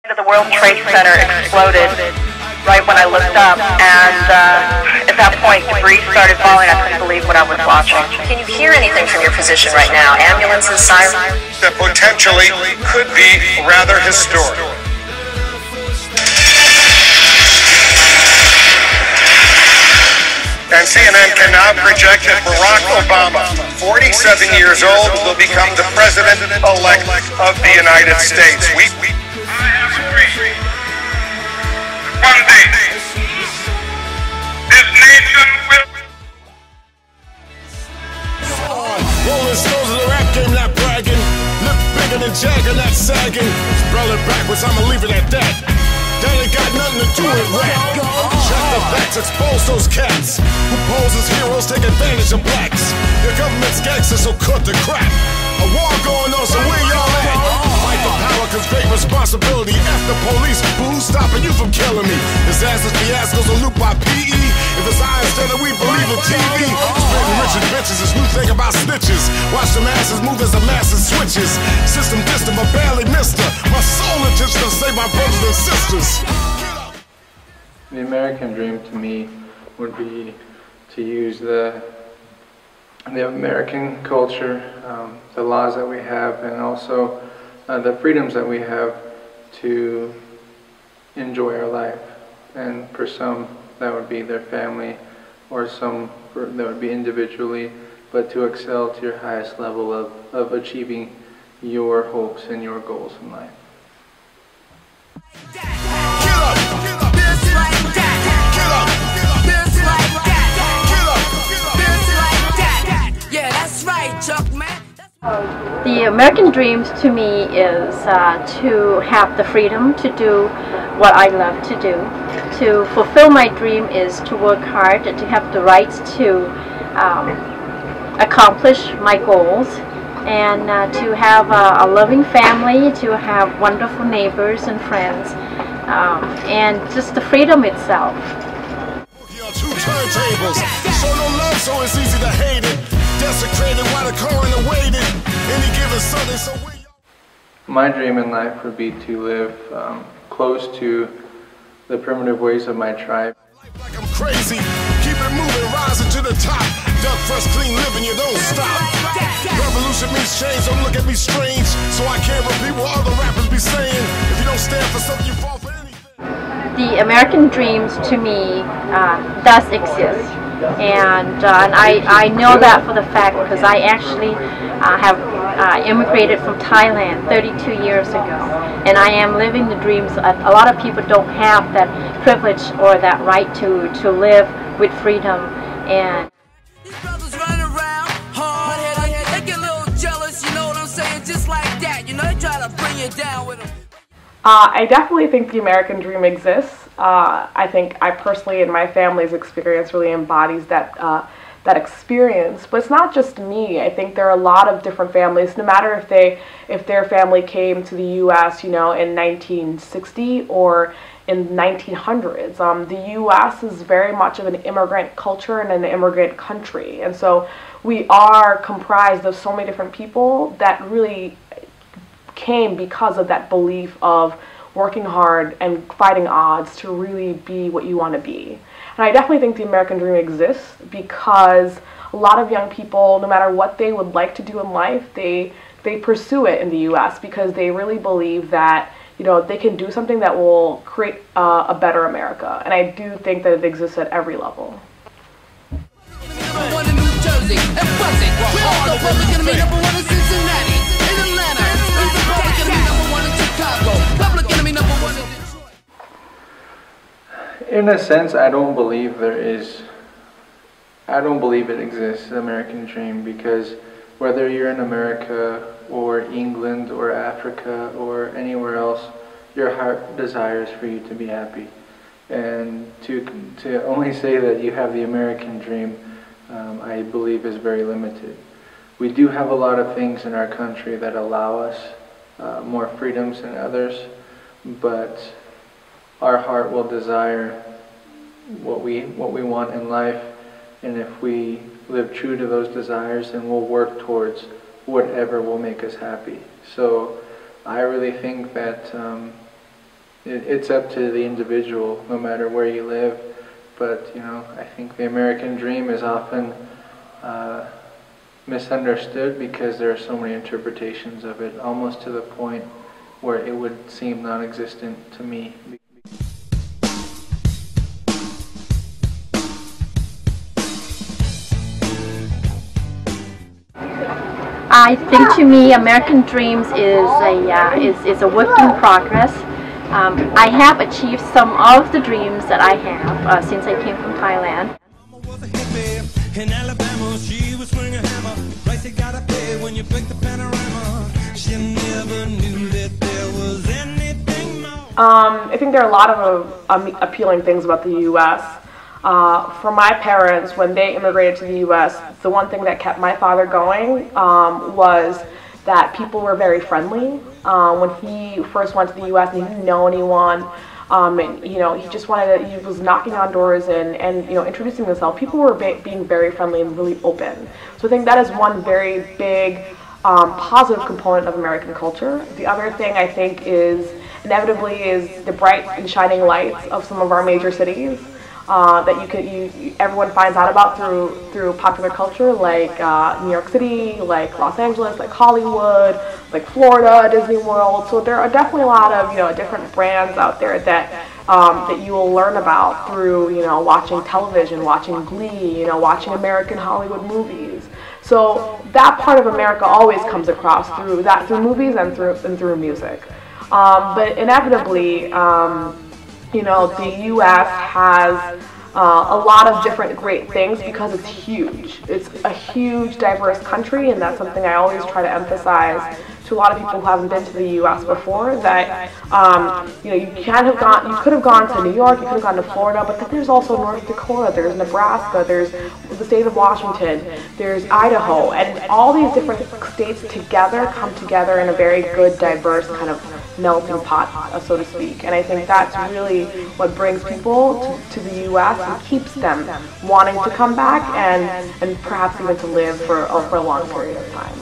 The World Trade Center exploded right when I looked up, and at that point debris started falling. I couldn't believe what I was watching. Can you hear anything from your position right now? Ambulances, sirens? That potentially could be rather historic. And CNN can now project that Barack Obama, 47 years old, will become the president-elect of the United States. I have a dream. One day, this nation will... Rolling Stones in the rap game, not bragging. Look bigger than Jagger, not sagging. Spell it backwards, I'ma leave it at that. That ain't got nothing to do with rap. Check the facts, expose those cats who pose as heroes, take advantage of blacks. Your government's gangsters, so cut the crap. A war going on, so where y'all at? Fight for power, cause great responsibility. F the police, but who's stopping you from killing me? Disasters, fiascos, a loop by PE. If it's I instead of we believe in TV. Spreading rich and bitches, this new thing about snitches. Watch the masses move as the masses switches. System distant, but barely missed her. My soul intention to save my brothers and sisters. The American dream to me would be to use the American culture, the laws that we have, and also the freedoms that we have to enjoy our life. And for some, that would be their family, or some that would be individually, but to excel to your highest level of achieving your hopes and your goals in life. The American dreams to me is to have the freedom to do what I love to do. To fulfill my dream is to work hard, to have the rights to accomplish my goals, and to have a loving family, to have wonderful neighbors and friends, and just the freedom itself. Two turntables, show no love, so it's easy to hate it. Desecrated while the coroner waited. Any given Sunday, so my dream in life would be to live close to the primitive ways of my tribe. Like I'm crazy, keep it moving, rising to the top. Duck fresh, clean living, you don't stop. Revolution means change, don't look at me strange. So I can't repeat what other rappers be saying. If you don't stand for something, you fall for anything. The American dreams to me does exist. And I know that for the fact because I actually have immigrated from Thailand 32 years ago, and I am living the dreams. A lot of people don't have that privilege or that right to live with freedom. And these brothers running around hard-headed, they get a little jealous, you know what I'm saying? Just like that, you know, they try to bring you down with them. I definitely think the American dream exists. I think I personally and my family's experience really embodies that experience. But it's not just me. I think there are a lot of different families, no matter if their family came to the U.S., you know, in 1960 or in 1900s. The U.S. is very much of an immigrant culture and an immigrant country, and so we are comprised of so many different people that really came because of that belief of working hard and fighting odds to really be what you want to be. And I definitely think the American dream exists because a lot of young people, no matter what they would like to do in life, they pursue it in the U.S. because they really believe that, you know, they can do something that will create a better America. And I do think that it exists at every level. In a sense, I don't believe it exists, the American dream, because whether you're in America or England or Africa or anywhere else, your heart desires for you to be happy. And to only say that you have the American dream, I believe is very limited. We do have a lot of things in our country that allow us more freedoms than others, but our heart will desire what we want in life, and if we live true to those desires, then we'll work towards whatever will make us happy. So I really think that it's up to the individual, no matter where you live. But I think the American dream is often misunderstood because there are so many interpretations of it, almost to the point where it would seem non-existent to me. I think to me, American Dreams is a work in progress. I have achieved some of the dreams that I have since I came from Thailand. In Alabama, she was swinging a hammer. Price you gotta pay when you break the panorama. She never knew that there was anything more. I think there are a lot of appealing things about the U.S. For my parents, when they immigrated to the U.S., the one thing that kept my father going was that people were very friendly. When he first went to the U.S. and he didn't know anyone, and he just he was knocking on doors and introducing himself. People were being very friendly and really open. So I think that is one very big positive component of American culture. The other thing I think is inevitably the bright and shining lights of some of our major cities. That everyone finds out about through popular culture, like New York City, like Los Angeles, like Hollywood, like Florida, Disney World. So there are definitely a lot of different brands out there that you will learn about through watching television, watching Glee, watching American Hollywood movies. So that part of America always comes across through movies and through music. But inevitably, the U.S. has a lot of different great things because it's huge. It's a huge, diverse country, and that's something I always try to emphasize to a lot of people who haven't been to the U.S. before. That you could have gone to New York, you could have gone to Florida, but then there's also North Dakota, there's Nebraska, there's the state of Washington, there's Idaho, and all these different states together come together in a very good, diverse kind of melting pot, so to speak. And I think that's really what brings people to the U.S. and keeps them wanting to come back and perhaps even to live for a long period of time.